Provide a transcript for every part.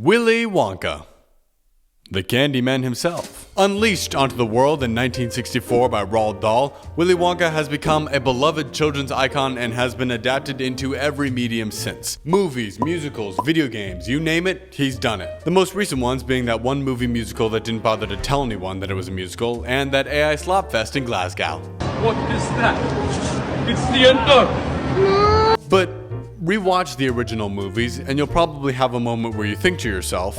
Willy Wonka, the Candyman himself. Unleashed onto the world in 1964 by Roald Dahl, Willy Wonka has become a beloved children's icon and has been adapted into every medium since. Movies, musicals, video games, you name it, he's done it. The most recent ones being that one movie musical that didn't bother to tell anyone that it was a musical, and that AI Slopfest in Glasgow. What is that? It's the Ender! But rewatch the original movies and you'll probably have a moment where you think to yourself,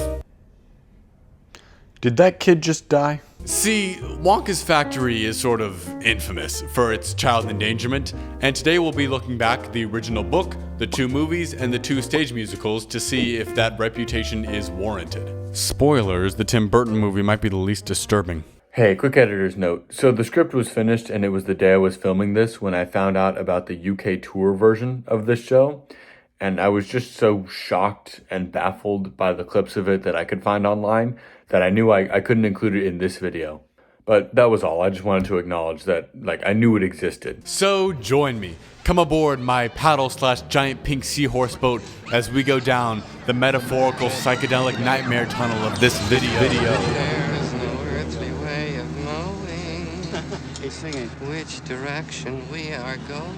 did that kid just die? See, Wonka's factory is sort of infamous for its child endangerment, and today we'll be looking back at the original book, the 2 movies, and the 2 stage musicals to see if that reputation is warranted. Spoilers, the Tim Burton movie might be the least disturbing. Hey, quick editor's note. So the script was finished and it was the day I was filming this when I found out about the UK tour version of this show. And I was just so shocked and baffled by the clips of it that I could find online that I knew I couldn't include it in this video. But that was all. I just wanted to acknowledge that, I knew it existed. So join me. Come aboard my paddle/giant pink seahorse boat as we go down the metaphorical psychedelic nightmare tunnel of this video. There is no earthly way of knowing He's singing. which direction we are going.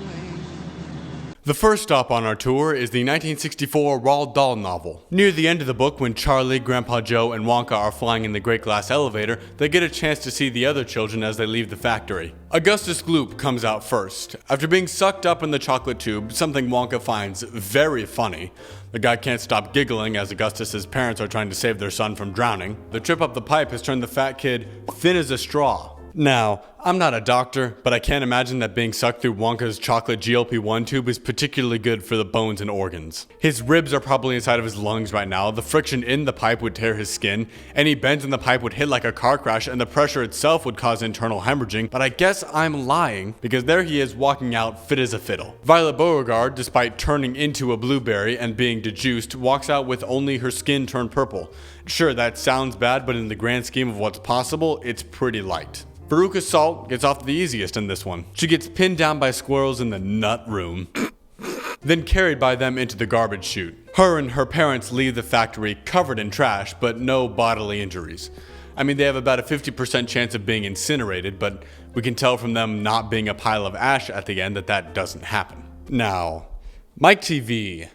The first stop on our tour is the 1964 Roald Dahl novel. Near the end of the book, when Charlie, Grandpa Joe, and Wonka are flying in the Great Glass Elevator, they get a chance to see the other children as they leave the factory. Augustus Gloop comes out first. After being sucked up in the chocolate tube, something Wonka finds very funny. The guy can't stop giggling as Augustus's parents are trying to save their son from drowning. The trip up the pipe has turned the fat kid thin as a straw. Now, I'm not a doctor, but I can't imagine that being sucked through Wonka's chocolate GLP-1 tube is particularly good for the bones and organs. His ribs are probably inside of his lungs right now, the friction in the pipe would tear his skin, any bends in the pipe would hit like a car crash, and the pressure itself would cause internal hemorrhaging, but I guess I'm lying, because there he is walking out fit as a fiddle. Violet Beauregarde, despite turning into a blueberry and being dejuiced, walks out with only her skin turned purple. Sure, that sounds bad, but in the grand scheme of what's possible, it's pretty light. Veruca Salt gets off the easiest in this one. She gets pinned down by squirrels in the nut room, then carried by them into the garbage chute. Her and her parents leave the factory covered in trash, but no bodily injuries. I mean, they have about a 50% chance of being incinerated, but we can tell from them not being a pile of ash at the end that that doesn't happen. Now, Mike TV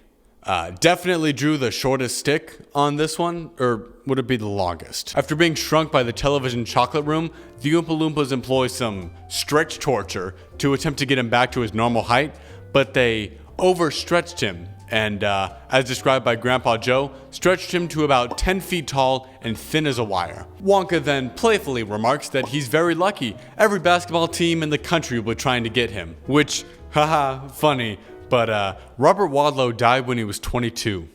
definitely drew the shortest stick on this one, or would it be the longest? After being shrunk by the television chocolate room, the Oompa Loompas employ some stretch torture to attempt to get him back to his normal height, but they overstretched him and, as described by Grandpa Joe, stretched him to about 10 feet tall and thin as a wire. Wonka then playfully remarks that he's very lucky. Every basketball team in the country was trying to get him, which, haha, funny. But Robert Wadlow died when he was 22.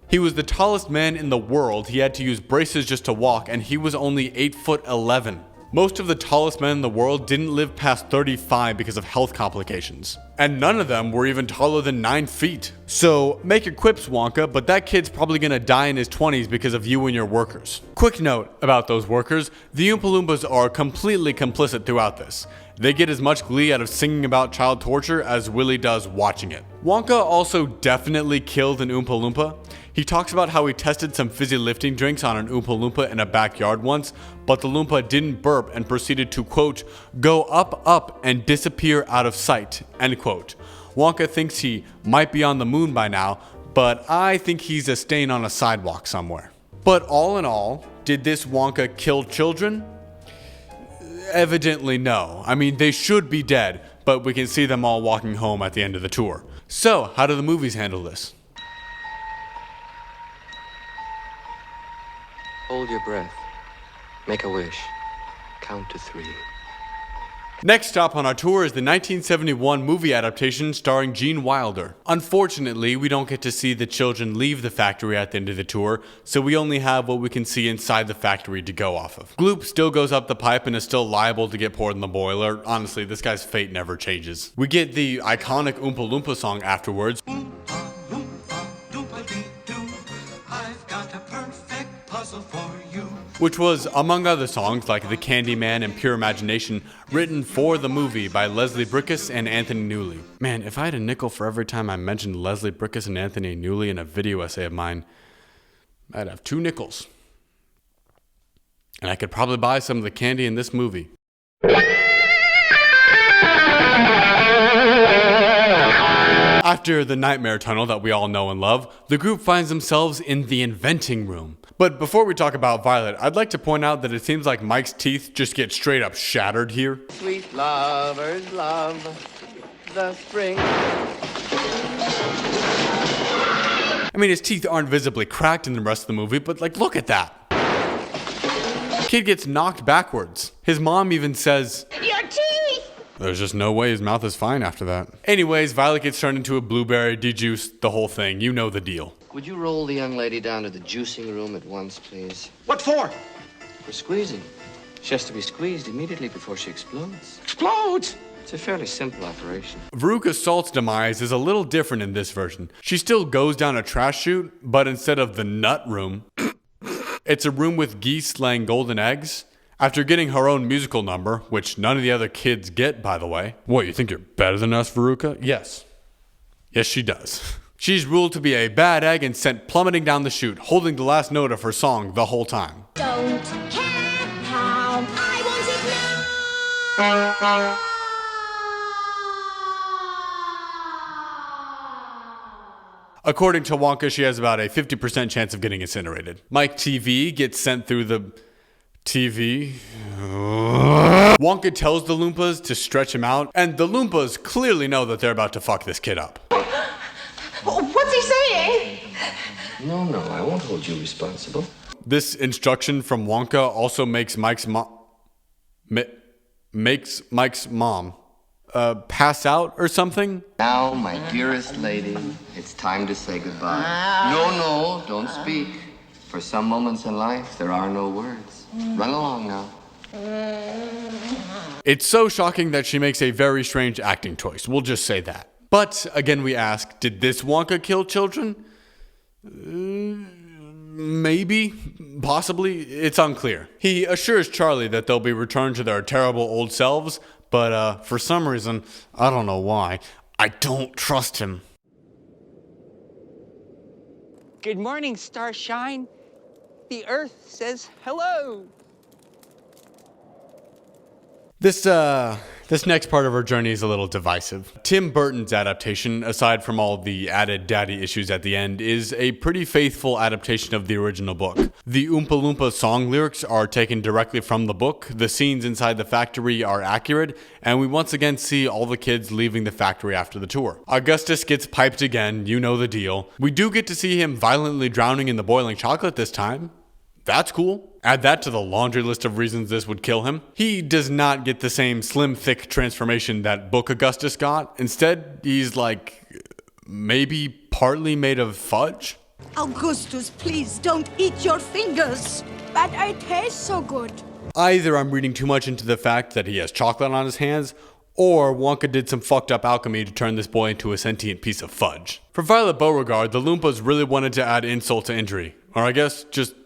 He was the tallest man in the world. He had to use braces just to walk, and he was only 8'11". Most of the tallest men in the world didn't live past 35 because of health complications. And none of them were even taller than 9 feet. So make your quips, Wonka, but that kid's probably gonna die in his 20s because of you and your workers. Quick note about those workers, the Oompa Loompas are completely complicit throughout this. They get as much glee out of singing about child torture as Willy does watching it. Wonka also definitely killed an Oompa Loompa. He talks about how he tested some fizzy lifting drinks on an Oompa Loompa in a backyard once, but the Loompa didn't burp and proceeded to, quote, go up and disappear out of sight, end quote. Wonka thinks he might be on the moon by now, but I think he's a stain on a sidewalk somewhere. But all in all, did this Wonka kill children? Evidently no. I mean, they should be dead, but we can see them all walking home at the end of the tour. So, how do the movies handle this? Hold your breath. Make a wish. Count to 3. Next stop on our tour is the 1971 movie adaptation starring Gene Wilder. Unfortunately, we don't get to see the children leave the factory at the end of the tour, so we only have what we can see inside the factory to go off of. Gloop still goes up the pipe and is still liable to get poured in the boiler. Honestly, this guy's fate never changes. We get the iconic Oompa Loompa song afterwards, which was, among other songs like The Candyman and Pure Imagination, written for the movie by Leslie Bricusse and Anthony Newley. Man, if I had a nickel for every time I mentioned Leslie Bricusse and Anthony Newley in a video essay of mine, I'd have 2 nickels. And I could probably buy some of the candy in this movie. After the nightmare tunnel that we all know and love, the group finds themselves in the inventing room. But before we talk about Violet, I'd like to point out that it seems like Mike's teeth just get straight up shattered here. Sweet lovers love the spring. I mean, his teeth aren't visibly cracked in the rest of the movie, but like, look at that. Kid gets knocked backwards. His mom even says, "Your teeth!" There's just no way his mouth is fine after that. Anyways, Violet gets turned into a blueberry, dejuiced, the whole thing. You know the deal. Would you roll the young lady down to the juicing room at once, please? What for? For squeezing. She has to be squeezed immediately before she explodes. Explodes! It's a fairly simple operation. Veruca Salt's demise is a little different in this version. She still goes down a trash chute, but instead of the nut room, it's a room with geese laying golden eggs. After getting her own musical number, which none of the other kids get, by the way. What, you think you're better than us, Veruca? Yes. Yes, she does. She's ruled to be a bad egg and sent plummeting down the chute, holding the last note of her song the whole time. Don't care how I want it now. According to Wonka, she has about a 50% chance of getting incinerated. Mike TV gets sent through the TV. Wonka tells the Loompas to stretch him out, and the Loompas clearly know that they're about to fuck this kid up. What's he saying? No, I won't hold you responsible. This instruction from Wonka also makes Mike's mom pass out or something. Now, my dearest lady, it's time to say goodbye. No, don't speak. For some moments in life, there are no words. Run along now. It's so shocking that she makes a very strange acting choice. We'll just say that. But again, we ask, did this Wonka kill children? Maybe, possibly, it's unclear. He assures Charlie that they'll be returned to their terrible old selves, but for some reason, I don't know why, I don't trust him. Good morning, Starshine. The Earth says hello. This next part of our journey is a little divisive. Tim Burton's adaptation, aside from all the added daddy issues at the end, is a pretty faithful adaptation of the original book. The Oompa Loompa song lyrics are taken directly from the book, the scenes inside the factory are accurate, and we once again see all the kids leaving the factory after the tour. Augustus gets piped again, you know the deal. We do get to see him violently drowning in the boiling chocolate this time. That's cool. Add that to the laundry list of reasons this would kill him. He does not get the same slim, thick transformation that Book Augustus got. Instead, he's like, maybe partly made of fudge? Augustus, please don't eat your fingers. But it tastes so good. Either I'm reading too much into the fact that he has chocolate on his hands, or Wonka did some fucked up alchemy to turn this boy into a sentient piece of fudge. For Violet Beauregard, the Loompas really wanted to add insult to injury. Or I guess, just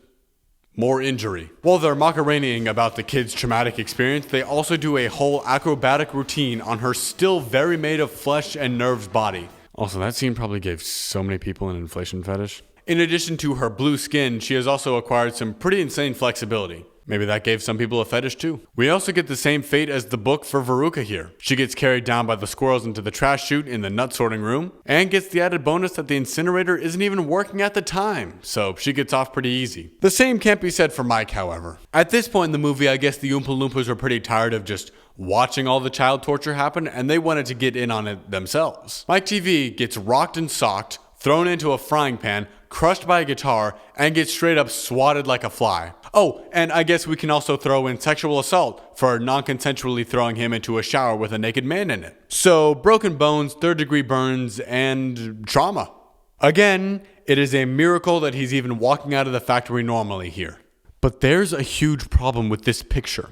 more injury. While they're macarenaing about the kid's traumatic experience, they also do a whole acrobatic routine on her still very made of flesh and nerves body. Also, that scene probably gave so many people an inflation fetish. In addition to her blue skin, she has also acquired some pretty insane flexibility. Maybe that gave some people a fetish too. We also get the same fate as the book for Veruca here. She gets carried down by the squirrels into the trash chute in the nut sorting room, and gets the added bonus that the incinerator isn't even working at the time, so she gets off pretty easy. The same can't be said for Mike, however. At this point in the movie, I guess the Oompa Loompas were pretty tired of just watching all the child torture happen, and they wanted to get in on it themselves. Mike TV gets rocked and socked, thrown into a frying pan, crushed by a guitar, and gets straight up swatted like a fly. Oh, and I guess we can also throw in sexual assault for non-consensually throwing him into a shower with a naked man in it. So, broken bones, third-degree burns, and trauma. Again, it is a miracle that he's even walking out of the factory normally here. But there's a huge problem with this picture.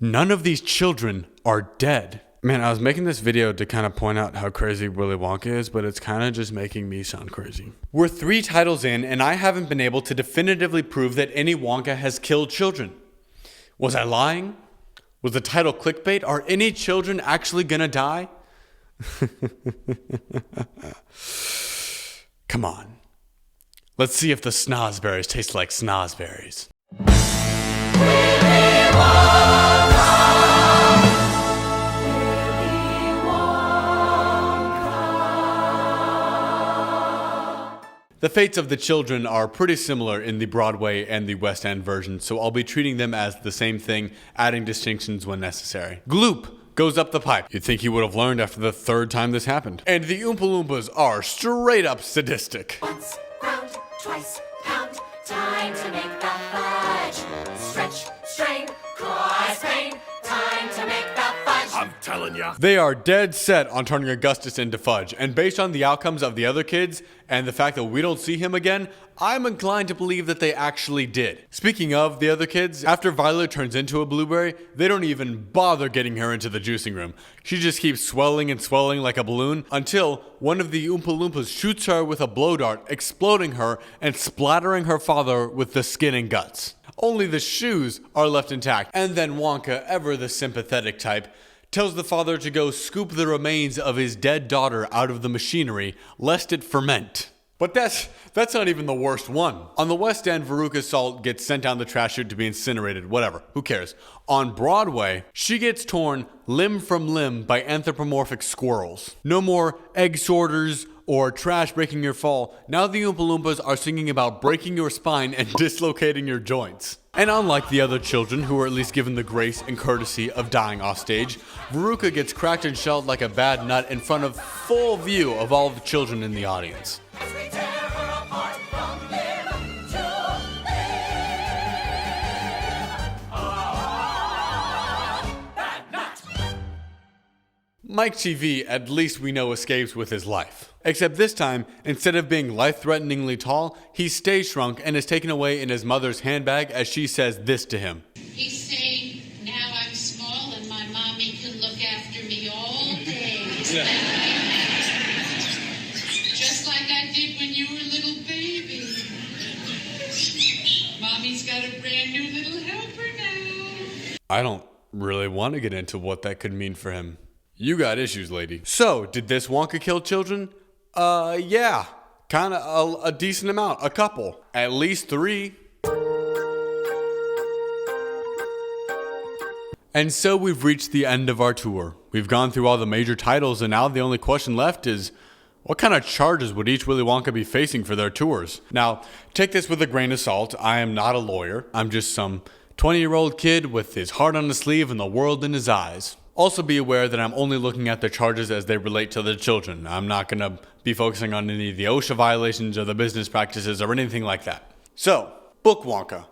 None of these children are dead. Man, I was making this video to kind of point out how crazy Willy Wonka is, but it's kind of just making me sound crazy. We're 3 titles in, and I haven't been able to definitively prove that any Wonka has killed children. Was I lying? Was the title clickbait? Are any children actually gonna die? Come on. Let's see if the snozberries taste like snozberries. The fates of the children are pretty similar in the Broadway and the West End version, so I'll be treating them as the same thing, adding distinctions when necessary. Gloop goes up the pipe. You'd think he would have learned after the third time this happened. And the Oompa Loompas are straight up sadistic. Once round, twice pound, time to make the fudge. Stretch, strain, cause pain, time to make the fudge. I'm telling ya. They are dead set on turning Augustus into fudge, and based on the outcomes of the other kids and the fact that we don't see him again, I'm inclined to believe that they actually did. Speaking of the other kids, after Violet turns into a blueberry, they don't even bother getting her into the juicing room. She just keeps swelling and swelling like a balloon until one of the Oompa Loompas shoots her with a blow dart, exploding her and splattering her father with the skin and guts. Only the shoes are left intact, and then Wonka, ever the sympathetic type, tells the father to go scoop the remains of his dead daughter out of the machinery, lest it ferment. But that's not even the worst one. On the West End, Veruca Salt gets sent down the trash chute to be incinerated, whatever, who cares. On Broadway, she gets torn limb from limb by anthropomorphic squirrels. No more egg sorters or trash breaking your fall. Now the Oompa Loompas are singing about breaking your spine and dislocating your joints. And unlike the other children, who are at least given the grace and courtesy of dying off stage, Veruca gets cracked and shelled like a bad nut in front of full view of all the children in the audience. As we tear her apart from limb to limb. Ah, bad nut. Mike TV, at least we know, escapes with his life. Except this time, instead of being life-threateningly tall, he's stage shrunk and is taken away in his mother's handbag as she says this to him. He's saying, now I'm small and my mommy can look after me all day. Just like I did when you were a little baby. Mommy's got a brand new little helper now. I don't really want to get into what that could mean for him. You got issues, lady. So, did this Wonka kill children? Yeah. Kinda a decent amount. A couple. At least 3. And so we've reached the end of our tour. We've gone through all the major titles, and now the only question left is, what kind of charges would each Willy Wonka be facing for their tours? Now, take this with a grain of salt. I am not a lawyer. I'm just some 20-year-old kid with his heart on his sleeve and the world in his eyes. Also be aware that I'm only looking at the charges as they relate to the children. I'm not going to be focusing on any of the OSHA violations or the business practices or anything like that. So, Book Wonka.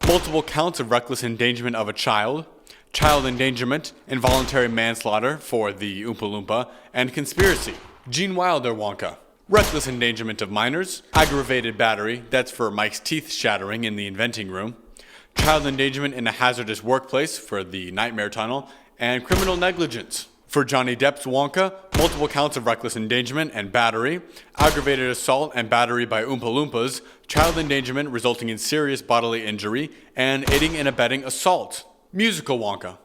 Multiple counts of reckless endangerment of a child, child endangerment, involuntary manslaughter for the Oompa Loompa, and conspiracy. Gene Wilder Wonka. Reckless endangerment of minors, aggravated battery, that's for Mike's teeth shattering in the inventing room, child endangerment in a hazardous workplace for the Nightmare Tunnel, and criminal negligence. For Johnny Depp's Wonka, multiple counts of reckless endangerment and battery, aggravated assault and battery by Oompa Loompas, child endangerment resulting in serious bodily injury, and aiding and abetting assault. Musical Wonka.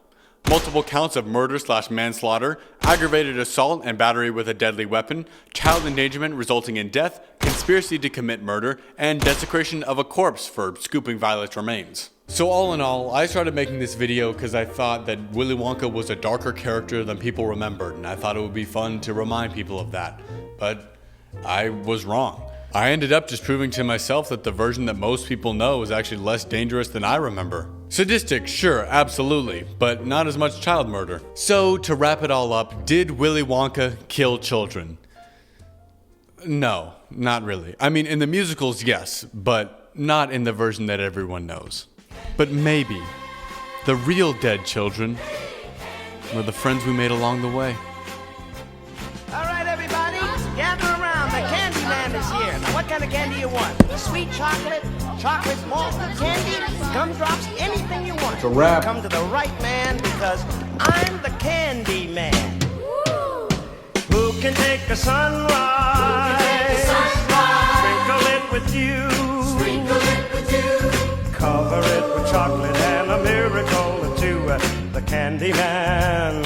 Multiple counts of murder/manslaughter, aggravated assault and battery with a deadly weapon, child endangerment resulting in death, conspiracy to commit murder, and desecration of a corpse for scooping Violet's remains. So all in all, I started making this video because I thought that Willy Wonka was a darker character than people remembered, and I thought it would be fun to remind people of that. But I was wrong. I ended up just proving to myself that the version that most people know is actually less dangerous than I remember. Sadistic, sure, absolutely, but not as much child murder. So to wrap it all up, did Willy Wonka kill children? No, not really. I mean, in the musicals, yes, but not in the version that everyone knows. But maybe the real dead children were the friends we made along the way. All right, everybody, gather around. The candy man is here. Now, what kind of candy you want? Sweet chocolate, chocolate malt candy, gumdrops, anything you want. It's a wrap. Come to the right man because I'm the candy man. Who can take a sunrise? Sprinkle it with you. Cover it with chocolate and a miracle or two. The candy man.